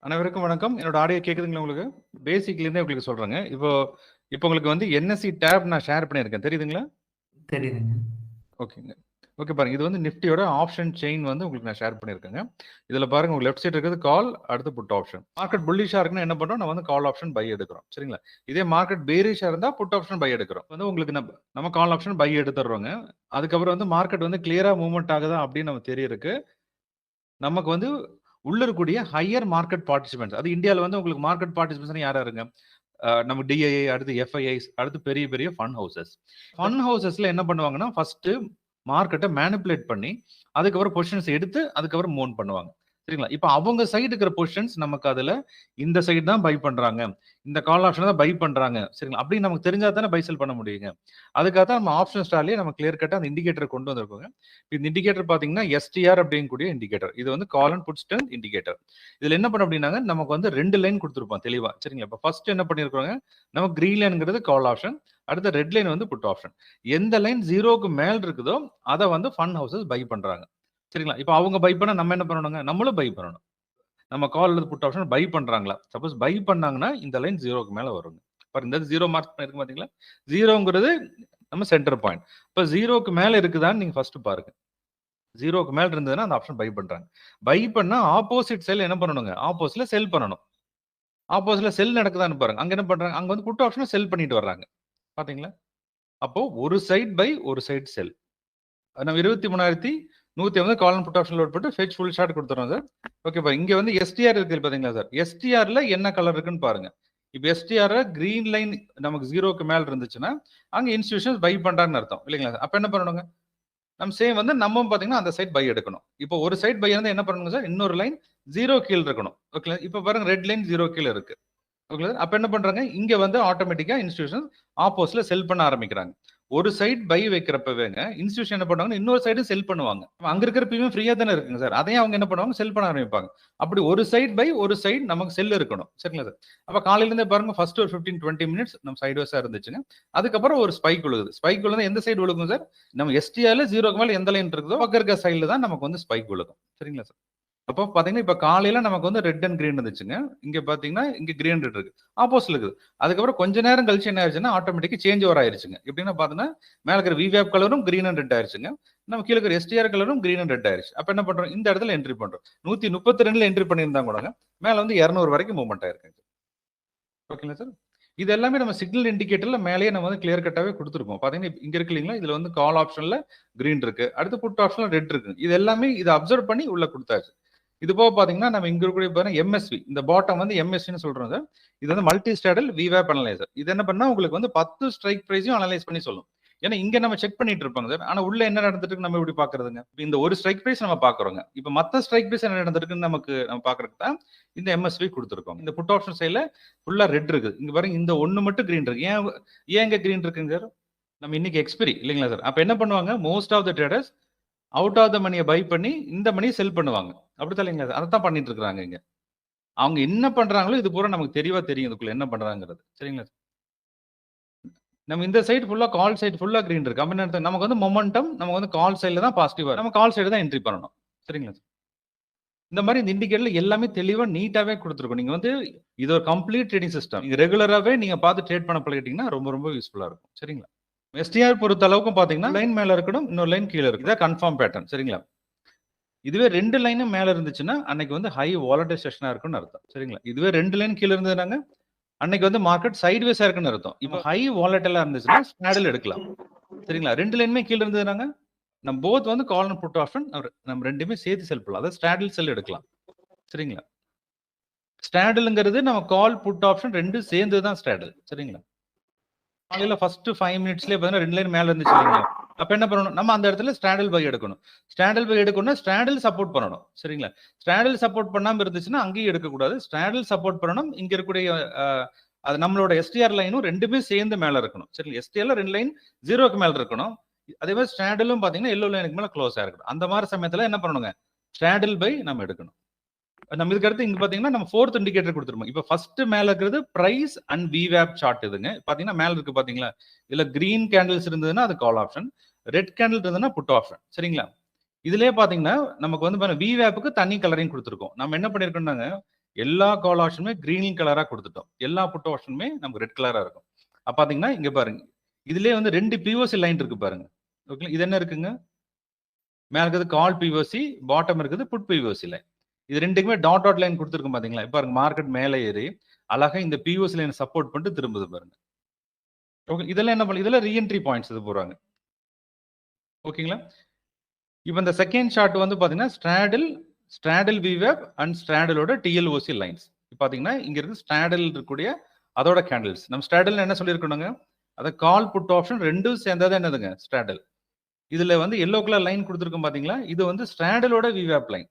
அனைவருக்கும் வணக்கம். என்னோட ஆடியோ கேக்குதுங்களா உங்களுக்கு? பேசிக்லேருந்தே உங்களுக்கு சொல்றேங்க. இப்போ உங்களுக்கு வந்து என்எஸ்சி டேப் நான் ஷேர் பண்ணியிருக்கேன். தெரியுதுங்களா? தெரியுதுங்க. ஓகேங்க. ஓகே பாருங்க. இது வந்து நிஃப்டியோட ஆப்ஷன் செயின் வந்து உங்களுக்கு நான் ஷேர் பண்ணியிருக்கேங்க. இதுல பாருங்க உங்களுக்கு லெஃப்ட் சைடு இருக்கிறது கால், அடுத்து புட் ஆப்ஷன். மார்க்கெட் புல்லிஷா இருக்குன்னா என்ன பண்றோம்? நம்ம வந்து கால் ஆப்ஷன் பை எடுக்கிறோம். சரிங்களா? இதே மார்க்கெட் பேரிஷா இருந்தா புட் ஆப்ஷன் பை எடுக்கிறோம். வந்து உங்களுக்கு நம்ம கால் ஆப்ஷன் பை எடுத்துடுறோங்க. அதுக்கப்புறம் வந்து மார்க்கெட் வந்து கிளியரா மூவ்மெண்ட் ஆகுதா அப்படின்னு நம்ம தெரியறதுக்கு நமக்கு வந்து உள்ள இருக்கக்கூடிய ஹையர் மார்க்கெட் பார்ட்டிசிபென்ட்ஸ், அது இந்தியாவில் வந்து உங்களுக்கு மார்க்கெட் பார்ட்டிசிபென்ட்ஸ் யாரா இருங்க? நம்ம டிஐஐ, அடுத்து எஃப்ஐஐஸ், அடுத்து பெரிய பெரிய ஃபண்ட் ஹவுசஸ். ஃபண்ட் ஹவுசஸ்ல என்ன பண்ணுவாங்கன்னா ஃபர்ஸ்ட் மார்க்கெட்டை மேனிப்புலேட் பண்ணி அதுக்கப்புறம் பொசிஷன்ஸ் எடுத்து அதுக்கப்புறம் மூவ் பண்ணுவாங்க. சரிங்களா? இப்போ அவங்க சைடு இருக்கிற பொசிஷன்ஸ் நமக்கு அதுல இந்த சைடு தான் பை பண்றாங்க, இந்த கால் ஆப்ஷன் தான் பை பண்றாங்க. சரிங்களா? அப்படி நமக்கு தெரிஞ்சா தானே பை செல் பண்ண முடியுங்க. அதுக்காக தான் நம்ம ஆப்ஷன் ஸ்டார்லயே நம்ம கிளியர் கட்டா அந்த இண்டிகேட்டர் கொண்டு வந்திருக்கோங்க. இந்த இண்டிகேட்டர் பாத்தீங்கன்னா எஸ்டிஆர் அப்படிங்கக்கூடிய இண்டிகேட்டர். இது வந்து call and put strength indicator. இதுல என்ன பண்ண அப்படின்னாங்க நமக்கு வந்து 2 லைன் கொடுத்துருப்போம் தெளிவா. சரிங்களா? இப்போ ஃபர்ஸ்ட் என்ன பண்ணிருக்கோங்க, நம்ம கிரீன் லைன்ங்கிறது கால் ஆப்ஷன், அடுத்த ரெட் லைன் வந்து புட் ஆப்ஷன். எந்த லைன் 0க்கு மேல இருக்குதோ அதை வந்து ஃபண்ட் ஹவுசஸ் பை பண்றாங்க. சரிங்களா? இப்போ அவங்க பை பண்ணா நம்ம என்ன பண்ணணுங்க, நம்மளும் பை பண்ணணும். நம்ம கால் அல்லது புட் ஆப்ஷன் பை பண்றாங்களா? சப்போஸ் பை பண்ணாங்கன்னா இந்த லைன் 0க்கு மேல வருங்க. பாருங்க இந்த 0 மார்க் பண்ணிருக்கு பாத்தீங்களா? 0ங்கிறது நம்ம சென்டர் பாயிண்ட். இப்போ 0க்கு மேல இருக்குதான்னு நீங்க ஃபர்ஸ்ட் பாருங்க. 0க்கு மேல இருந்ததுன்னா அந்த ஆப்ஷன் பை பண்றாங்க. பை பண்ணா ஆப்போசிட் செல் என்ன பண்ணணுங்க, ஆப்போசிட்ல செல் பண்ணணும். ஆப்போசிட்ல செல் நடக்குதான்னு பாருங்க. அங்க என்ன பண்றாங்க, அங்க வந்து புட் ஆப்ஷன் செல் பண்ணிட்டு வர்றாங்க. பாத்தீங்களா? அப்போ ஒரு சைடு பை, ஒரு சைடு செல். நம்ம 23,150 call and put option load போட்டு ஃபெச் ஃபுல் ஷாட் கொடுத்துறோம் சார். ஓகேப்பா. இங்க வந்து எஸ்டிஆர் இருக்கு பாத்தீங்களா சார்? எஸ்டிஆர்ல என்ன கலர் இருக்குன்னு பாருங்க. இப்போ எஸ்டிஆர் கிரீன் லைன் நமக்கு 0க்கு மேல இருந்துச்சுன்னா அங்க இன்ஸ்டிடியூஷன்ஸ் பை பண்றாங்கன்னு அர்த்தம் இல்லைங்களா சார்? அப்ப என்ன பண்ணணுங்க, நம்ம சேம் வந்து நம்ம பாத்தீங்கன்னா அந்த சைட் பை எடுக்கணும். இப்போ ஒரு சைட் பை இருந்தா என்ன பண்ணணுங்க சார், இன்னொரு லைன் 0 கீழ இருக்கணும். ஓகே. இப்போ பாருங்க ரெட் லைன் 0 கீழ இருக்கு. ஓகே. அப்ப என்ன பண்றாங்க, இங்க வந்து ஆட்டோமேட்டிக்கா இன்ஸ்டிடியூஷன் ஆப்போசிட்ல செல் பண்ண ஆரம்பிக்கிறாங்க. ஒரு சைடு பை வைக்கிறப்பவேங்க இன்ஸ்டிடியூஷன் என்ன பண்ணுவாங்க, இன்னொரு சைடு செல் பண்ணுவாங்க. அங்க இருக்கிற பிரீமியம் ஃப்ரீயா தானே இருக்குங்க சார், அதையும் அவங்க என்ன பண்ணுவாங்க, செல் பண்ண ஆரம்பிப்பாங்க. அப்படி ஒரு சைடு பை, ஒரு சைடு நமக்கு செல் இருக்கணும். சரிங்களா சார்? அப்ப காலையில இருந்தே பாருங்க ஃபர்ஸ்ட் ஒரு 15-20 மினிட்ஸ் நம்ம சைடு வைஸா இருந்துச்சுங்க. அதுக்கப்புறம் ஒரு ஸ்பைக் விழுகுது. ஸ்பைக் விழுந்தா எந்த சைடு விழுகும் சார், நம்ம எஸ்டிஆர்ல 0க்கு மேல எந்த லைன் இருக்குதோ பக்கம் இருக்க சைடுல தான் நமக்கு வந்து ஸ்பைக் விழுகும். சரிங்களா சார்? அப்போ பாத்தீங்கன்னா இப்ப காலையில நமக்கு வந்து ரெட் அண்ட் கிரீன் இருந்துச்சுங்க. இங்க பாத்தீங்கன்னா இங்க கிரீன் ரெட் இருக்கு, ஆப்போசிட்ல இருக்குது. அதுக்கப்புறம் கொஞ்ச நேரம் கழிச்சு என்ன ஆயிடுச்சுன்னா ஆட்டோமேட்டிக்கா சேஞ்ச் ஓவர் ஆயிருச்சுங்க. எப்படின்னா பாத்தீங்கன்னா மேல இருக்கிற விவேப் கலரும் கிரீன் அண்ட் ரெட் ஆயிருச்சுங்க. நம்ம கீழே இருக்கிற எஸ்டிஆர் கலரும் கிரீன் அண்ட் ரெட் ஆயிருச்சு. அப்ப என்ன பண்றோம், இந்த இடத்துல என்ட்ரி பண்றோம். 132ல என்ட்ரி பண்ணியிருந்தா கூடங்க மேல வந்து 200 வரைக்கும் மூவ்மெண்ட் ஆயிருக்குங்க. ஓகேங்களா சார்? இது எல்லாமே நம்ம சிக்னல் இண்டிகேட்டர்ல மேலேயே நம்ம வந்து கிளியர் கட்டாவே கொடுத்துருக்கோம். பாத்தீங்கன்னா இங்க இருக்கு இல்லைங்களா, இதுல வந்து கால் ஆப்ஷன்ல கிரீன் இருக்கு, அடுத்து புட் ஆப்ஷன்ல ரெட் இருக்கு. இது எல்லாமே இதை அப்சர்வ் பண்ணி உள்ள கொடுத்தாச்சு. இது போக பாத்தீங்கன்னா நம்ம இங்க இருக்கக்கூடிய பாருங்க எம்எஸ்வி, இந்த பாட்டம் வந்து எம்எஸ்வின்னு சொல்றோம் சார். இது வந்து மல்டி ஸ்டேடல் விவேப் அனலைசர். இது என்ன பண்ணா உங்களுக்கு வந்து 10 ஸ்ட்ரைக் பிரைஸையும் அனலைஸ் பண்ணி சொல்லும். ஏன்னா இங்க நம்ம செக் பண்ணிட்டு இருப்பாங்க சார், ஆனா உள்ள என்ன நடந்துட்டு இருக்கு நம்ம எப்படி பாக்குறதுங்க. இந்த ஒரு ஸ்ட்ரைக் பிரைஸ் நம்ம பாக்குறோங்க. இப்ப மத்த ஸ்ட்ரைக் பிரைஸ் என்ன நடந்திருக்குன்னு நம்ம பாக்குறதுக்கு தான் இந்த எம்எஸ்வி கொடுத்துருக்கோம். இந்த புட் ஆப்ஷன் சைடுல ஃபுல்லா ரெட் இருக்கு. இங்க பாருங்க இந்த ஒண்ணு மட்டும் கிரீன் இருக்கு. ஏன் இங்க கிரீன் இருக்குங்க சார், நம்ம இன்னைக்கு எக்ஸ்பிரி இல்லைங்களா சார்? அப்ப என்ன பண்ணுவாங்க, most of the traders out of the மணியை பை பண்ணி இந்த மணியை செல் பண்ணுவாங்க. அப்படித்தான் இல்லைங்களா? அதை தான் பண்ணிட்டு இருக்காங்க இங்க. அவங்க என்ன பண்றாங்களோ இது பூரா நமக்கு தெளிவா தெரியும் இதுக்குள்ள என்ன பண்றாங்கிறது. சரிங்களா? நம்ம இந்த சைடு ஃபுல்லா கால் சைடு ஃபுல்லா கிரீன் இருக்கு. அப்ப என்ன அர்த்தம், நமக்கு வந்து மொமெண்டம் நமக்கு வந்து கால் சைடுல தான் பாசிட்டிவா, நம்ம கால் சைடு தான் என்ட்ரி பண்ணணும். சரிங்களா? இந்த மாதிரி இந்த இண்டிகேட்டர்ல எல்லாமே தெளிவா நீட்டாவே கொடுத்துருக்கும். நீங்க வந்து இது ஒரு கம்ப்ளீட் ட்ரேடிங் சிஸ்டம். நீங்க ரெகுலராவே நீங்க பார்த்து ட்ரேட் பண்ண பழகிட்டீங்கன்னா ரொம்ப ரொம்ப யூஸ்ஃபுல்லா இருக்கும். சரிங்களா? எஸ்டிஆர் பொறுத்த அளவுக்கு பாத்தீங்கன்னா லைன் மேல இருக்கணும், இன்னொரு லைன் கீழே இருக்கு. இதான் கன்ஃபார்ம் பேட்டர்ன். சரிங்களா? இதுவே 2 லைனும் மேல இருந்துச்சுன்னா அன்னைக்கு வந்து ஹை வாலடைல் செஷனா இருக்குன்னு அர்த்தம். சரிங்களா? இதுவே 2 லைன் கீழ இருந்ததுனாங்க அன்னைக்கு வந்து மார்க்கெட் சைட்வேஸா இருக்குன்னு அர்த்தம். இப்போ ஹை வாலடைலா இருந்துச்சுன்னா ஸ்டாடில் எடுக்கலாம். சரிங்களா? 2 லைனுமே கீழ இருந்ததுனாங்க நம்ம போத் வந்து கால் அண்ட் புட் ஆப்ஷன் நம்ம ரெண்டுமே சேர்த்து செல் பண்ணலாம். அதாவது ஸ்டாடில் செல் எடுக்கலாம். சரிங்களா? ஸ்டாடில்ங்கிறது நம்ம கால் புட் ஆப்ஷன் ரெண்டும் சேர்ந்து தான் ஸ்டாடில். சரிங்களா? காலையில ஃபர்ஸ்ட் 5 மினிட்ஸ்லயே பாத்தீங்கன்னா 2 லைன் மேல இருந்துச்சு இல்லைங்களா? அப்ப என்ன பண்ணணும், நம்ம அந்த இடத்துல ஸ்டாடில் பை எடுக்கணும். ஸ்டாடில் பை எடுக்கணும்னா ஸ்டாடில் சப்போர்ட் பண்ணணும். சரிங்களா? ஸ்டாடில் சப்போர்ட் பண்ணாம இருந்துச்சுன்னா அங்கேயும் எடுக்கக்கூடாது. ஸ்டாடில் சப்போர்ட் பண்ணணும். இங்க இருக்கக்கூடிய அது நம்மளோட எஸ்டிஆர் லைனும் ரெண்டுமே சேர்ந்து மேல இருக்கணும். சரி, எஸ்டிஆர்ல 2 லைன் 0க்கு மேல இருக்கணும். அதே மாதிரி ஸ்டாடிலும் பாத்தீங்கன்னா எல்லோ லைனுக்கு மேல க்ளோஸ் ஆயிருக்கணும். அந்த மாதிரி சமயத்துல என்ன பண்ணணுங்க, ஸ்டாடில் பை நம்ம எடுக்கணும். நம்ம இதுக்கு அடுத்து இங்க பாத்தீங்கன்னா நம்ம 4th இண்டிகேட்டர் கொடுத்துருப்போம். இப்ப ஃபர்ஸ்ட் மேல இருக்கிறது பிரைஸ் அண்ட் விவேப் சார்ட். இதுங்க பாத்தீங்கன்னா மேல இருக்கு பாத்தீங்களா, இதுல கிரீன் கேண்டில்ஸ் இருந்ததுன்னா அது கால் ஆப்ஷன், ரெட் கேண்டில் இருந்ததுன்னா புட் ஆப்ஷன். சரிங்களா? இதுலயே பாத்தீங்கன்னா நமக்கு வந்து விவேப்புக்கு தனி கலரையும் கொடுத்துருக்கோம். நம்ம என்ன பண்ணிருக்கோம்னாங்க, எல்லா கால் ஆப்ஷனுமே கிரீன் கலரா கொடுத்துட்டோம். எல்லா புட் ஆப்ஷனுமே நமக்கு ரெட் கலரா இருக்கும். அப்ப பாத்தீங்கன்னா இங்க பாருங்க, இதுலயே வந்து 2 பிஓசி லைன் இருக்கு பாருங்க. ஓகே, இது என்ன இருக்குங்க? மேல இருக்குது கால் பிஓசி, பாட்டம் இருக்குது புட் பிஓசி லைன். இது ரெண்டுக்குமே டாட் டாட் லைன் கொடுத்துருக்கும் பாத்தீங்களா? இப்ப பாருங்க, மார்க்கெட் மேலே ஏறி அழகா இந்த பிஓசி லைன் சப்போர்ட் பண்ணிட்டு திரும்புது பாருங்க. ஓகே, இதெல்லாம் என்ன பண்ணல, இதெல்லாம் ரீஎன்ட்ரி பாயிண்ட்ஸ் இது போறாங்க. ஓகேங்களா? இப்போ இந்த செகண்ட் ஷார்ட் வந்து பாத்தீங்கன்னா ஸ்ட்ராடல் விவேப் அண்ட் ஸ்ட்ராடலோட டிஎல்ஓசி லைன்ஸ். பாத்தீங்கன்னா இங்க இருக்கு ஸ்ட்ராடல் இருக்கக்கூடிய அதோட கேண்டில்ஸ். நம்ம ஸ்ட்ராடல் என்ன சொல்லியிருக்கணுங்க? அத கால் புட் ஆப்ஷன் ரெண்டும் சேர்ந்தது என்னதுங்க? ஸ்ட்ராடல். இதுல வந்து எல்லோ கலர் லைன் கொடுத்துருக்கோம் பாத்தீங்களா? இது வந்து ஸ்ட்ராடலோட விவேப் லைன்.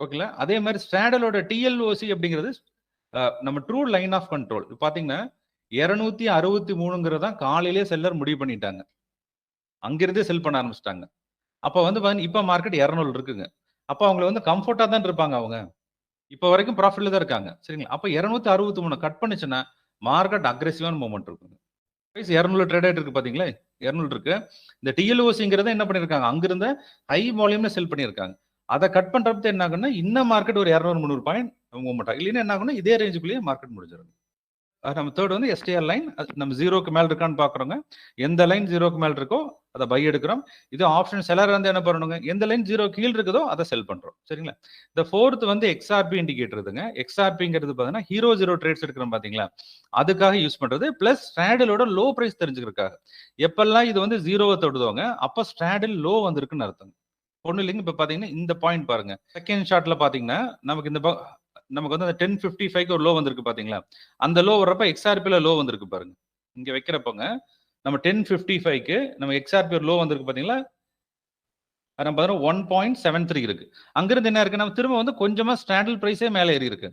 ஓகேங்களா? அதே மாதிரி ஸ்ட்ராடலோட டிஎல்ஓசி அப்படிங்கிறது நம்ம ட்ரூ லைன் ஆஃப் கண்ட்ரோல். பாத்தீங்கன்னா 263 தான் காலையிலேயே செல்லர் முடிவு பண்ணிட்டாங்க. அங்கிருந்தே செல் பண்ண ஆரம்பிச்சிட்டாங்க. அப்ப வந்து இப்ப மார்க்கெட் 200 இருக்குங்க. அப்ப அவங்க வந்து கம்ஃபர்ட்டா தான் இருப்பாங்க அவங்க. இப்ப வரைக்கும் ப்ராஃபிட்ல தான் இருக்காங்க. சரிங்களா? அப்ப 263 கட் பண்ணுச்சுன்னா மார்க்கெட் அக்ரெசிவான மூவ்மெண்ட் இருக்குங்க. பிரைஸ் 200 ட்ரேட் ஆயிட்டு இருக்கு பாத்தீங்களா? 200 இருக்கு. இந்த டிஎல்ஓசிங்கிறத என்ன பண்ணிருக்காங்க? அங்கிருந்த ஹை வால்யூம்ல செல் பண்ணிருக்காங்க. அதை கட் பண்றப்ப என்ன ஆகும்னா இன்னும் மார்க்கெட் ஒரு 200-300 பாயிண்ட் மூவ்மெண்ட் ஆகும். இல்லைன்னா என்ன ஆகும்னா இதே ரேஞ்சுக்குள்ளேயே மார்க்கெட் முடிஞ்சிடும். நம்ம தேர்ட் வந்து எஸ்டிஆர் லைன். நம்ம ஜீரோக்கு மேல இருக்கான்னு பாக்குறோங்க. எந்த லைன் ஜீரோக்கு மேல இருக்கோ அதை பை எடுக்கிறோம். இது ஆப்ஷன் செலர் வந்து என்ன பண்ணணுங்க? எந்த லைன் ஜீரோ கீழ் இருக்குதோ அதை செல் பண்றோம். சரிங்களா? இந்த ஃபோர்த் வந்து எக்ஸ்ஆர்பி இண்டிகேட்டருதுங்க. எக்ஸ்ஆர்பிங்கிறது பாத்தீங்கன்னா ஹீரோ ஜீரோ ட்ரேட்ஸ் எடுக்கிறோம் பாத்தீங்களா? அதுக்காக யூஸ் பண்றது. பிளஸ் ஸ்ட்ராடலோட லோ பிரைஸ் தெரிஞ்சுக்கிறதுக்காக. எப்பெல்லாம் இது வந்து ஜீரோவை தொடுதோங்க அப்ப ஸ்ட்ராடல் லோ வந்திருக்குன்னு அர்த்தம். ஒண்ணு இல்லைங்க. இப்ப பாத்தீங்கன்னா இந்த பாயிண்ட் பாருங்க. செகண்ட் ஷார்ட்ல பாத்தீங்கன்னா நமக்கு நமக்கு வந்து அந்த 1055 ஒரு லோ வந்திருக்கு பாத்தீங்களா? அந்த லோ வரப்ப எக்ஸ்ஆர்பில லோ வந்திருக்கு பாருங்க. இங்க வைக்கிறப்பங்க நம்ம 1055க்கு நம்ம எக்ஸ்ஆர்பி ஒரு லோ வந்திருக்கு பாத்தீங்களா? நம்ம 1.73 இருக்கு. அங்கிருந்து என்ன இருக்கு? நம்ம திரும்ப வந்து கொஞ்சமா ஸ்டாண்டல் பிரைஸே மேல ஏறி இருக்கு.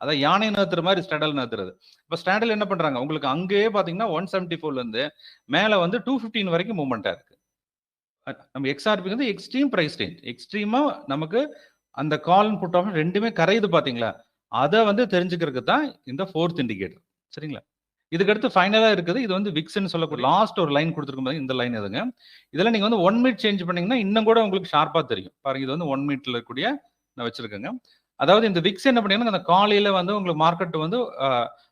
அதான் யானை நகர்த்துற மாதிரி ஸ்டாண்டல் நகர்த்துறது. இப்ப ஸ்டாண்டல் என்ன பண்றாங்க? உங்களுக்கு அங்கேயே பாத்தீங்கன்னா 174ல இருந்து மேல வந்து 215 வரைக்கும் மூவ்மெண்டா இருக்கு. நம்ம எக்ஸ்ஆர்பி வந்து எக்ஸ்ட்ரீம் பிரைஸ் ரேஞ்ச். எக்ஸ்ட்ரீமா நமக்கு அந்த கால் அண்ட் புட் ஆப்ஷன் ரெண்டுமே கரையுது பாத்தீங்களா? அதை வந்து தெரிஞ்சுக்கிறதுக்கு தான் இந்த ஃபோர்த் இண்டிகேட்டர். சரிங்களா? இதுக்கு அடுத்து ஃபைனலா இருக்குது. இது வந்து விக்ஸ்ன்னு சொல்லக்கூடிய லாஸ்ட் ஒரு லைன் கொடுத்துருக்கும். இந்த லைன் எதுங்க? இதெல்லாம் நீங்க வந்து 1 மினிட் சேஞ்ச் பண்ணீங்கன்னா இன்னும் கூட உங்களுக்கு ஷார்ப்பா தெரியும். பாருங்க, இது வந்து 1 மினிட்ல இருக்கக்கூடிய நான் வச்சிருக்கேங்க. அதாவது இந்த விக்ஸ் என்ன பண்ணீங்கன்னா அந்த காலையில வந்து உங்களுக்கு மார்க்கெட் வந்து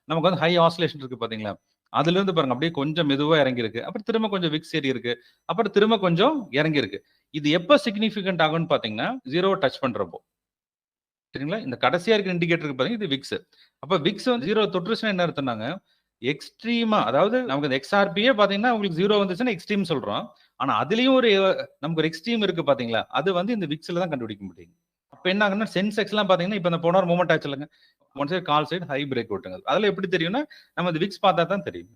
நமக்கு வந்து ஹை ஆசிலேஷன் இருக்கு பாத்தீங்களா? அதுல இருந்து பாருங்க அப்படியே கொஞ்சம் மெதுவா இறங்கி இருக்கு. அப்புறம் திரும்ப கொஞ்சம் விக்ஸ் ஏறி இருக்கு. அப்புறம் திரும்ப கொஞ்சம் இறங்கி இருக்கு. இது எப்ப சிக்னிபிகன்ட் ஆகும்னு பாத்தீங்கன்னா ஜீரோ டச் பண்றப்போ. சரிங்களா? இந்த கடைசியா இருக்க இண்டிகேட்டருக்கு பாத்தீங்கன்னா இது விக்ஸ். அப்ப விக்ஸ் வந்து ஜீரோ தொற்றுச்சுன்னா என்ன அர்த்தம்னாங்க? எக்ஸ்ட்ரீமா, அதாவது நமக்கு இந்த எக்ஸ்ஆர்பியே பாத்தீங்கன்னா உங்களுக்கு ஜீரோ வந்துச்சுன்னா எக்ஸ்ட்ரீம் சொல்றோம். ஆனா அதுலயும் நமக்கு ஒரு எக்ஸ்ட்ரீம் இருக்கு பாத்தீங்களா? அது வந்து இந்த விக்ஸ்ல தான் கண்டுபிடிக்க முடியும். அப்ப என்ன ஆகுன்னா சென்செக்ஸ் எல்லாம் பாத்தீங்கன்னா இப்ப இந்த போன வாரம் மூவ்மெண்ட் ஆச்சு இல்லைங்க? One side call side high break அவுட்டுங்க. அதுல எப்படி தெரியும்னா நம்ம இந்த விக்ஸ் பார்த்தா தான் தெரியும்.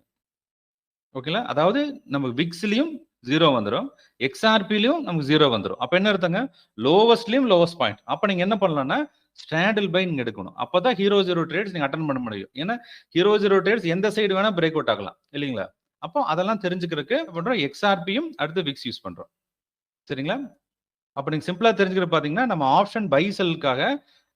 ஓகேங்களா? அதாவது நம்ம விக்ஸ்லயும் ஜீரோ வந்துடும், எக்ஸ்ஆர்பிலையும் நமக்கு ஜீரோ வந்துடும். அப்ப என்ன அர்த்தங்க? லோவஸ்ட்லயும் லோவஸ்ட் பாயிண்ட். அப்ப நீங்க என்ன பண்ணலாம்னா ஸ்டாண்டில் பை நீங்க எடுக்கணும். அப்பதான் ஹீரோ ஜீரோ ட்ரேட்ஸ் நீங்க அட்டன் பண்ண முடியும். ஏன்னா ஹீரோ ஜீரோ ட்ரேட்ஸ் எந்த சைடு வேணா பிரேக் அவுட் ஆகலாம் இல்லைங்களா? அப்போ அதெல்லாம் தெரிஞ்சுக்கிறதுக்கு பண்றோம் எக்ஸ்ஆர்பியும் அடுத்து விக்ஸ் யூஸ் பண்றோம். சரிங்களா? அப்ப நீங்க சிம்பிளா தெரிஞ்சுக்கிற பாத்தீங்கன்னா நம்ம ஆப்ஷன் பை செல்லுக்காக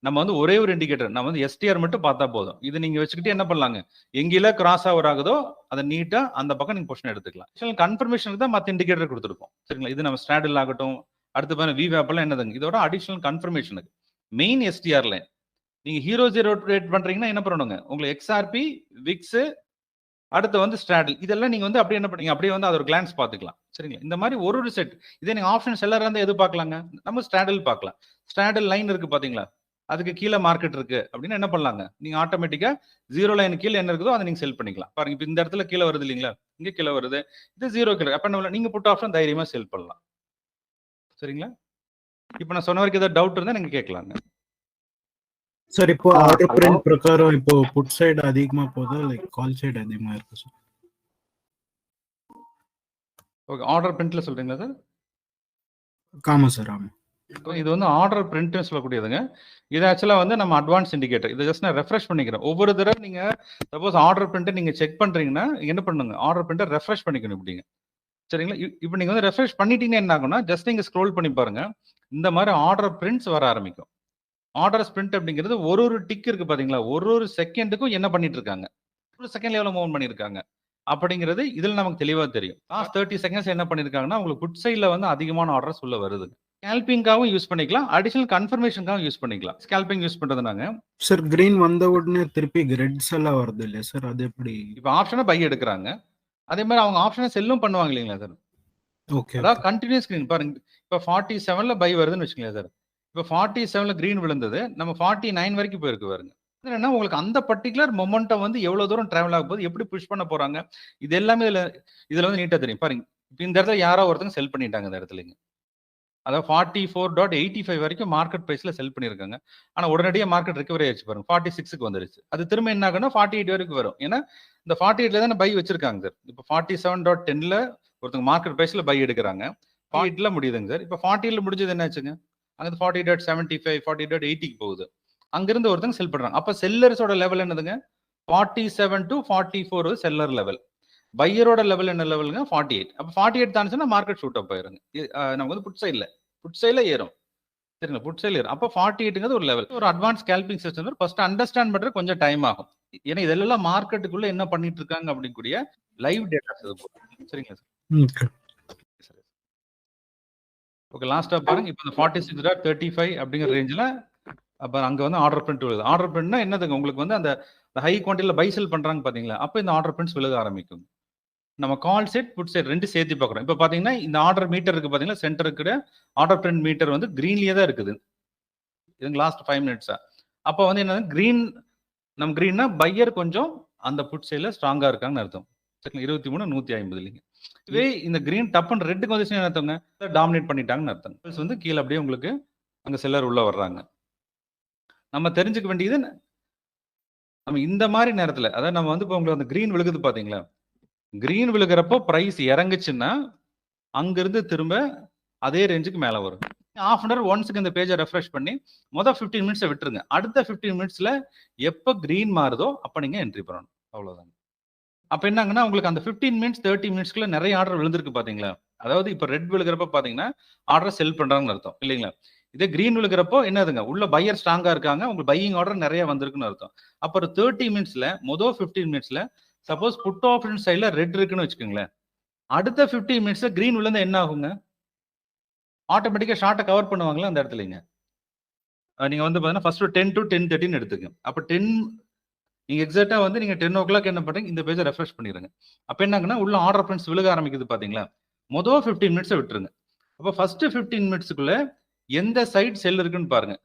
நம்ம வந்து ஒரே ஒரு இண்டிகேட்டர் நம்ம வந்து எஸ்டிஆர் மட்டும் பார்த்தா போதும். இது நீங்க வச்சுக்கிட்டு என்ன பண்ணலாங்க? எங்கெல்லாம் கிராஸ் ஓவர் ஆகுதோ அதை நீட்டா அந்த பக்கம் நீங்க பொசிஷன் எடுத்துக்கலாம். கன்ஃபர்மேஷனுக்கு தான் மற்ற இண்டிகேட்டர் கொடுத்துருக்கோம். சரிங்களா? இது நம்ம ஸ்டாண்டில் ஆகட்டும், அடுத்து பாருங்க விவேப் எல்லாம் என்னதுங்க? இதோட அடிஷனல் கன்ஃபர்மேஷனுக்கு மெயின் எஸ்டிஆர் லைன். நீங்க ஹீரோ ஜீரோ ட்ரேட் பண்றீங்கன்னா என்ன பண்ணணுங்க? உங்களுக்கு எக்ஸ்ஆர்பி, விக்ஸ், அடுத்து வந்து ஸ்டாடில், இதெல்லாம் நீங்க வந்து அப்படியே என்ன பண்ணீங்க? அப்படியே வந்து அது ஒரு கிளான்ஸ் பாத்துக்கலாம். சரிங்களா? இந்த மாதிரி ஒரு செட். இதே நீங்க ஆப்ஷன் செல்லரா இருந்தா எது பார்க்கலாங்க? நம்ம ஸ்டாடில் பார்க்கலாம். ஸ்டாடில் லைன் இருக்கு பாத்தீங்களா? அதுக்கு கீழே மார்க்கெட் இருக்கு அப்படின்னு என்ன பண்ணலாங்க? நீங்க ஆட்டோமேட்டிக்கா ஜீரோ லைன் கீழே என்ன இருக்குதோ அதை நீங்க செல் பண்ணிக்கலாம். பாருங்க, இப்ப இந்த இடத்துல கீழே வருது இல்லைங்களா? இங்க கீழே வருது, இது ஜீரோ கீழே. அப்ப என்ன நீங்க புட் ஆப்ஷன் தைரியமா செல் பண்ணலாம். சரிங்களா? இப்ப நான் சொன்ன வரைக்கும் ஏதாவது டவுட் இருந்தா நீங்க கேட்கலாங்க. சார் இப்போ ஆர்டர் பிரிண்ட் பிரகாரம் இப்போ புட் சைடு அதிகமா போதா லைக் கால் சைடு அதிகமா இருக்கு சார்? ஓகே, ஆர்டர் பிரிண்ட்ல சொல்றீங்களா சார்? ஆமா சார், ஆமா. இது வந்து ஆர்டர் பிரிண்ட்னு சொல்லக்கூடியதுங்க. இது ஆக்சுவலா வந்து நம்ம அட்வான்ஸ் இண்டிகேட்டர். இதை ஜஸ்ட் நான் ரெஃப்ரெஷ் பண்ணிக்கிறேன். ஒவ்வொரு தடவை நீங்க சப்போஸ் ஆர்டர் பிரிண்ட் நீங்க செக் பண்றீங்கன்னா என்ன பண்ணுங்க? ஆர்டர் பிரிண்ட்டை ரெஃப்ரெஷ் பண்ணிக்கணும் இப்படிங்க. சரிங்களா? இப்போ நீங்க வந்து ரெஃப்ரெஷ் பண்ணிட்டீங்கன்னா என்ன ஆகும்னா ஜஸ்ட் நீங்க ஸ்க்ரோல் பண்ணி பாருங்க, இந்த மாதிரி ஆர்டர் பிரிண்ட்ஸ் வர ஆரம்பிக்கும். ஆர்டர் ஸ்பிரிண்ட் அப்படிங்கிறது ஒரு டிக் இருக்கு பாத்தீங்களா? ஒரு செகண்டுக்கும் என்ன பண்ணிட்டு இருக்காங்க, ஒரு செகண்ட்ல எவ்வளவு மூவ் பண்ணிருக்காங்க அப்படிங்கிறது இதுல நமக்கு தெளிவா தெரியும். லாஸ்ட் 30 செகண்ட்ஸ் என்ன பண்ணிருக்காங்கன்னா உங்களுக்கு புட் சைட்ல வந்து அதிகமான ஆர்டர்ஸ் உள்ள வருது. ஸ்கேல்பிங்காகவும் யூஸ் பண்ணிக்கலாம், அடிஷனல் கன்ஃபர்மேஷனுக்காகவும் யூஸ் பண்ணிக்கலாம். ஸ்கேல்பிங் யூஸ் பண்றது நாங்க. சார் கிரீன் வந்த உடனே திருப்பி கிரெட்ஸ் எல்லாம் வருது இல்லையா சார், அது எப்படி? இப்போ ஆப்ஷனை பை எடுக்கிறாங்க, அதே மாதிரி அவங்க ஆப்ஷனை செல்லும் பண்ணுவாங்க இல்லைங்களா சார். ஓகே அதாவது கண்டினியூஸ் கிரீன் பாருங்க, இப்போ 47ல பை வருதுன்னு வச்சுக்கோங்களேன் சார். இப்போ 47ல கிரீன் விழுந்தது, நம்ம 49 வரைக்கும் போயிருக்கு பாருங்க. என்னன்னா உங்களுக்கு அந்த பர்டிகுலர் மொமெண்டம் வந்து எவ்வளவு தூரம் டிராவல் ஆக போகுது, எப்படி புஷ் பண்ண போறாங்க, இது எல்லாமே இதுல வந்து நீட்டா தெரியும் பாருங்க. இப்போ இந்த இடத்துல யாரோ ஒருத்தங்க செல் பண்ணிட்டாங்க இந்த இடத்துலங்க. அதாவது 44.85 வரைக்கும் மார்க்கெட் பிரைஸ்ல செல் பண்ணியிருக்காங்க. ஆனா உடனடியாக மார்க்கெட் ரிகவரி ஆயிடுச்சு பாருங்க, 46க்கு வந்துருச்சு. அது திரும்ப என்ன ஆகுனா 48 வரைக்கும் வரும். ஏன்னா இந்த 48ல தானே பை வச்சிருக்காங்க சார். இப்போ 47.10ல ஒருத்தங்க மார்க்கெட் பிரைஸ்ல பை எடுக்கிறாங்க, 48ல முடியுதுங்க சார். இப்போ 48ல முடிஞ்சது என்ன ஆச்சுங்க, அங்க 40.75 40.80க்கு போகுது. அங்கிருந்து ஒருத்தங்க செல் பண்றாங்க. அப்ப செல்லர்ஸோட லெவல் என்னதுங்க, 47 to 44 செல்லர் லெவல். பையரோட லெவல் என்ன லெவலுங்க, 48. அப்ப 48 தாண்டுச்சுன்னா மார்க்கெட் ஷூட் அப் ஆயிருங்க. நமக்கு வந்து புட் சைட்ல ஏறும் சரிங்களா, புட் சைட்ல ஏறும். அப்ப 48ங்கிறது ஒரு லெவல். ஒரு advance scalping system first understand பண்றது கொஞ்சம் டைம் ஆகும். ஏன்னா இதெல்லாம் மார்க்கெட்டுக்குள்ள என்ன பண்ணிட்டு இருக்காங்க அப்படிங்கக்கூடிய லைவ் டேட்டா சரிங்களா சார். ஓகே, லாஸ்டா பாருங்க, இப்போ இந்த 46.35 அப்படிங்கிற ரேஞ்சில் அப்போ அங்கே வந்து ஆர்டர் பிரிண்ட் விழுது. ஆர்டர் பிரிண்ட்னா என்னதுங்க, உங்களுக்கு வந்து அந்த ஹை குவான்டிட்டியில் பை செல் பண்ணுறாங்க பார்த்தீங்களா, அப்போ இந்த ஆர்டர் பிரிண்ட்ஸ் விழுக ஆரம்பிக்கும். நம்ம கால் செட் புட் செட் ரெண்டு சேர்த்து பார்க்குறோம். இப்போ பார்த்தீங்கன்னா இந்த ஆர்டர் மீட்டர் இருக்கு பார்த்தீங்கன்னா, சென்டருக்கு ஆர்டர் பிரிண்ட் மீட்டர் வந்து கிரீன்லேயே தான் இருக்குது. இதுங்க லாஸ்ட் 5 மினிட்ஸா. அப்போ வந்து என்னது கிரீன், நம்ம கிரீன்னா பையர் கொஞ்சம் அந்த புட் சைடில் ஸ்ட்ராங்காக இருக்காங்கன்னு அர்த்தம். சரிங்களா, 23,150 இல்லைங்க. இதுவே இந்த கிரீன் டப்புன்னு ரெட்டுக்கு வந்துச்சுன்னு என்ன அர்த்தங்க, டாமினேட் பண்ணிட்டாங்கன்னு அர்த்தம். வந்து கீழே அப்படியே உங்களுக்கு அங்கே செல்லர் உள்ள வர்றாங்க. நம்ம தெரிஞ்சுக்க வேண்டியது, நம்ம இந்த மாதிரி நேரத்தில் அதாவது நம்ம வந்து இப்போ உங்களுக்கு அந்த கிரீன் விழுகுது பார்த்தீங்களா, கிரீன் விழுகிறப்போ பிரைஸ் இறங்குச்சுன்னா அங்கிருந்து திரும்ப அதே ரேஞ்சுக்கு மேலே வரும். ஹாஃப் அன் ஹவர் ஒன்ஸுக்கு இந்த பேஜை ரெஃப்ரெஷ் பண்ணி மொதல் 15 மினிட்ஸை விட்டுருங்க. அடுத்த 15 மினிட்ஸில் எப்போ கிரீன் மாறுதோ அப்போ நீங்கள் என்ட்ரி பண்ணணும், அவ்வளோதாங்க. அப்போ என்னங்கன்னா உங்களுக்கு அந்த 15 மினிட்ஸ் 30 மினிட்ஸ்க்குள்ள நிறைய ஆர்டர் விழுந்திருக்கு பார்த்தீங்களா. அதாவது இப்போ ரெட் விழுகிறப்ப பார்த்தீங்கன்னா ஆர்டர் செல் பண்ணுறாங்கன்னு அர்த்தம் இல்லைங்களா. இதே கிரீன் விழுகிறப்போ என்னதுங்க, உள்ள பையர் ஸ்ட்ராங்காக இருக்காங்க, உங்களுக்கு பையிங் ஆர்டர் நிறைய வந்திருக்குன்னு அர்த்தம். அப்புறம் 30 மினிட்ஸில் மொதல் 15 மினிட்ஸில் சப்போஸ் புட் ஆப்ஷன் சைடில் ரெட் இருக்குன்னு வச்சுக்கோங்களேன், அடுத்த 15 மினிட்ஸில் கிரீன் விழுந்தா என்ன ஆகுங்க, ஆட்டோமேட்டிக்காக ஷார்ட்டை கவர் பண்ணுவாங்களா அந்த இடத்துலங்க. நீங்கள் வந்து பார்த்தீங்கன்னா ஃபர்ஸ்ட் 10 to 10:30 எடுத்துக்கங்க. அப்போ 10 நீங்கள் எக்ஸாக்டாக வந்து நீங்கள் 10 o'clock என்ன பண்ணுறீங்க, இந்த பேஜை ரெஃப்ரெஷ் பண்ணிடுங்க. அப்போ என்னங்கன்னா உள்ள ஆர்டர் பிரிண்ட்ஸ் விழுக ஆரம்பிக்குது பார்த்தீங்களா. மொதல் 15 மினிட்ஸை விட்டுருங்க. அப்போ ஃபர்ஸ்ட் 15 மினிட்ஸுக்குள்ள எந்த சைட் செல் இருக்குன்னு பாருங்க.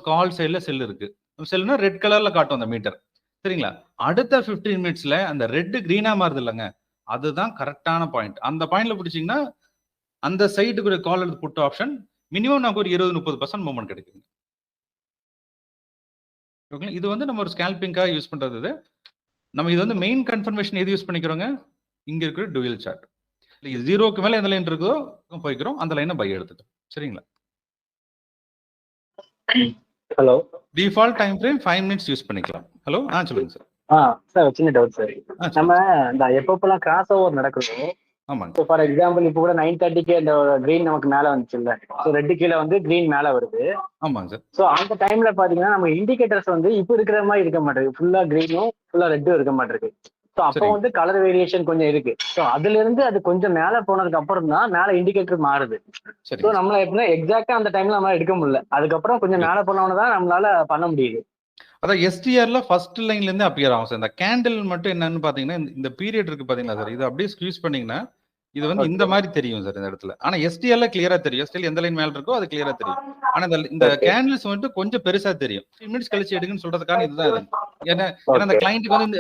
கால் சைடில் செல் இருக்கு, செல்னா ரெட் கலர்ல காட்டும் அந்த மீட்டர் சரிங்களா. அடுத்த 15 மினிட்ஸ்ல அந்த ரெட் கிரீனா மாறுது இல்லைங்க, அதுதான் கரெக்டான பாயிண்ட். அந்த பாயிண்ட்ல பிடிச்சிங்கன்னா அந்த சைட்டுக்கு கால் எடுத்து புட் ஆப்ஷன் மினிமம் நமக்கு ஒரு 20-30% மூவ்மெண்ட் கிடைக்குங்க. இது வந்து நம்ம ஒரு ஸ்கேல்பிங்காக யூஸ் பண்றது. இது நம்ம இது வந்து மெயின் கன்ஃபர்மேஷன் எது யூஸ் பண்ணிக்கிறோங்க, இங்க இருக்கிற டூயல் சார்ட். இது 0க்கு மேல எந்த லைன் இருக்கோ போய்க்கிறோம், அந்த லைனை பை எடுத்துட்டோம் சரிங்களா. Hello, default time frame 5 minutes use பண்ணிக்கலாம். ஹலோ, சொல்லுங்க சார். சார் சின்ன டவுட் சார். நம்ம இந்த எப்பப்பெல்லாம் கிராஸ் ஓவர் நடக்குதோ, ஆமாங்க, ஃபார் எக்ஸாம்பிள் இப்போ கூட 9:30க்கு இந்த கிரீன் நமக்கு மேல வந்துச்சு இல்ல, ஸோ ரெட் கீழே வந்து கிரீன் மேல வருது. ஆமாங்க சார். ஸோ அந்த டைம்ல பாத்தீங்கன்னா நம்ம இண்டிகேட்டர்ஸ் வந்து இப்போ இருக்கிற மாதிரி இருக்க மாட்டேங்குது, ஃபுல்லா கிரீனும் ஃபுல்லா ரெட்டும் இருக்க மாட்டேங்குது. ஸோ அப்போ வந்து கலர் வேரியேஷன் கொஞ்சம் இருக்கு. ஸோ அதுல இருந்து அது கொஞ்சம் மேல போனதுக்கு அப்புறம் தான் மேல இண்டிகேட்டர் மாறுது. ஸோ நம்மள எப்படின்னா எக்ஸாக்டா அந்த டைம்ல நம்மளால எடுக்க முடியல, அதுக்கப்புறம் கொஞ்சம் மேல போனவன தான் நம்மளால பண்ண முடியுது. அதான் எஸ்டிஆர்ல ஃபர்ஸ்ட் லைன்ல இருந்து அப்பியர் ஆகும் சார். இந்த கேண்டில் மட்டும் என்னன்னு பாத்தீங்கன்னா இந்த பீரியட் இருக்கு பாத்தீங்களா சார், இது அப்படியே ஸ்க்யூஸ் பண்ணீங்கன்னா இது வந்து இந்த மாதிரி தெரியும் சார் இந்த இடத்துல. ஆனா எஸ்டிஆர்ல கிளியரா தெரியும், எஸ்டிஎல் எந்த லைன் மேல இருக்கோ அது கிளியரா தெரியும். ஆனா இந்த கேண்டில்ஸ் வந்து கொஞ்சம் பெருசா தெரியும். 10 மினிட்ஸ் கழிச்சு எடுக்குன்னு சொல்றதுக்கான இதுதான் இது. ஏன்னா அந்த கிளைண்ட்டுக்கு வந்து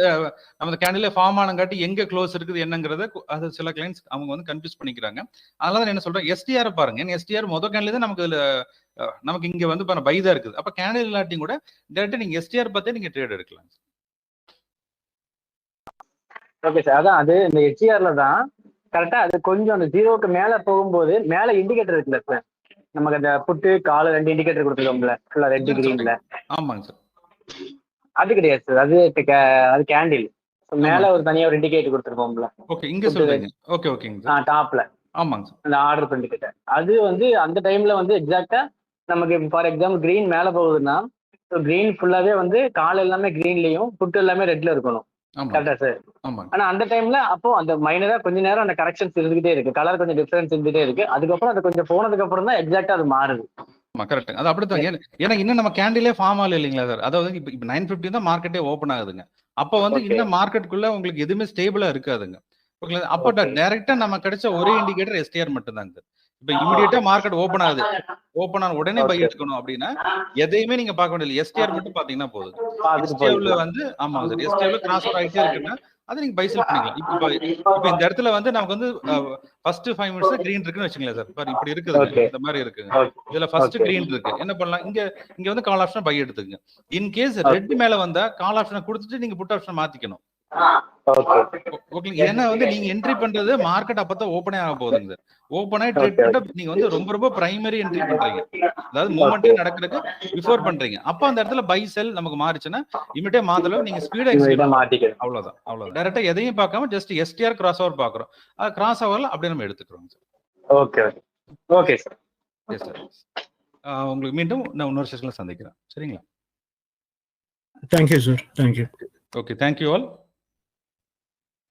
நம்ம கேண்டில்ல ஃபார்ம் ஆனங்காட்டி எங்க க்ளோஸ் இருக்குது என்னங்கிறத அது சில கிளைண்ட்ஸ் அவங்க வந்து கன்ஃபியூஸ் பண்ணிக்கிறாங்க. அதனால தான் என்ன சொல்றேன், எஸ்டிஆர் பாருங்க. எஸ்டிஆர் மொதல் கேண்டில் தான் நமக்கு நமக்கு இங்க வந்து பை தான் இருக்குது. அப்ப கேண்டில் இல்லாட்டியும் கூட டேரக்டா நீங்க எஸ்டிஆர் பார்த்தே நீங்க ட்ரேட் எடுக்கலாம். ஓகே சார், அதான் அது இந்த எஸ்டிஆர்ல தான் கரெக்டா அது கொஞ்சம் அந்த 0க்கு மேல போகும்போது மேல இண்டிகேட்டர் இருக்குல்ல சார், நமக்கு அந்த புட்டு கால 2 இண்டிகேட்டர் கொடுத்துருக்கோம்ல ஃபுல்லா ரெட் கிரீன்ல. ஆமாங்க சார். அது கிடையாது சார், அது கேண்டில் மேல ஒரு தனியா ஒரு இண்டிகேட்டர் கொடுத்துருக்கோம்ல. ஓகே, இங்க சொல்றீங்க. ஓகே ஓகேங்க டாப்ல. ஆமாங்க சார். அந்த ஆர்டர் பிரிண்ட் கிட்ட அது வந்து அந்த டைம்ல வந்து எக்ஸாக்டா நமக்கு ஃபார் எக்ஸாம்பிள் கிரீன் மேல போகுதுன்னா கிரீன் ஃபுல்லாவே வந்து கால் எல்லாமே கிரீன்லயும் புட்டு எல்லாமே ரெட்ல இருக்கணும். ஆமா கரெக்டா சார்? ஆமாங்க ஆனா அந்த டைம்ல அப்போ அந்த மைனரா கொஞ்ச நேரம் அந்த கரெக்ஷன்ஸ் இருந்துகிட்டே இருக்கு, கலர் கொஞ்சம் டிஃபரன்ஸ் இருந்துட்டே இருக்கு. அதுக்கப்புறம் அது கொஞ்சம் போனதுக்கு அப்புறம் தான் எக்ஸாக்டா அது மாறுது. ஆமா கரெக்ட். அது அப்படித்தான். ஏன்னா இன்னும் நம்ம கேண்டிலே ஃபார்ம் ஆகல இல்லைங்களா சார்? அதாவது இப்போ 9:50 தான் மார்க்கெட்டே ஓப்பன் ஆகுதுங்க. அப்போ வந்து Okay. இன்னும் மார்க்கெட்டுக்குள்ள உங்களுக்கு எதுவுமே ஸ்டேபிளா இருக்காதுங்க. ஓகேங்களா? அப்போ Okay. டைரக்டா நம்ம கிடைச்ச ஒரே இண்டிகேட்டர் எஸ்டிஆர் மட்டும் தாங்க சார். இப்போ இமிடியேட்டா மார்க்கெட் ஓப்பன் ஆகுது, ஓப்பன் ஆன உடனே பை Okay. எடுக்கணும் அப்படின்னா எதையுமே நீங்க பார்க்க வேண்டியது, எஸ்டிஆர் மட்டும் பாத்தீங்கன்னா போதும். பார்த்துட்டு எஸ்டிஆர்ல போயிடலாம். வந்து ஆமாங்க சார், எஸ்டிஆர்ல கிராஸ் ஓவர் ஆகிட்டே இருக்குன்னா அதை நீங்க பை செல் பண்ணிக்கலாம். இப்போ இந்த இடத்துல வந்து நமக்கு வந்து ஃபர்ஸ்ட் 5 மினிட்ஸ் கிரீன் இருக்குன்னு வச்சுங்களேன் சார். பாரு இப்படி இருக்குதுங்க, Okay. இந்த மாதிரி இருக்குங்க. Okay. இதுல ஃபர்ஸ்ட் Okay. கிரீன் இருக்கு, என்ன பண்ணலாம்? இங்க வந்து கால் ஆப்ஷன் பை எடுத்துக்கங்க. இன் கேஸ் ரெட் மேல வந்தா கால் ஆப்ஷனை கொடுத்துட்டு நீங்க புட் ஆப்ஷன் மாத்திக்கணும். Okay. ஓகேங்க. ஏன்னா வந்து நீங்க என்ட்ரி பண்றது மார்க்கெட் அப்பதான் ஓப்பனே ஆக போகுதுங்க சார். ஓப்பன் ஆகி ட்ரேட் Okay. பண்ணிட்டு நீங்க வந்து ரொம்ப ரொம்ப பிரைமரி என்ட்ரி பண்றீங்க. அதாவது மூவ்மெண்டே நடக்கிறதுக்கு பிஃபோர் பண்றீங்க. அப்ப அந்த இடத்துல பை செல் நமக்கு மாறிச்சுன்னா இமிடியே மாத்தல நீங்க ஸ்பீடா இதை மாத்திக்கணும். அவ்வளவுதான். டைரக்டா எதையும் பார்க்காம ஜஸ்ட் எஸ்டிஆர் கிராஸ் ஓவர் பாக்குறோம். கிராஸ் ஓவர்ல அப்படியே நம்ம எடுத்துக்கிறோம் sir. Okay okay sir. Yes sir. உங்களுக்கு மீண்டும் நான் இன்னொரு செஷன்ல சந்திக்கிறேன். சரிங்களா? Thank you sir. Thank you. Okay, thank you all.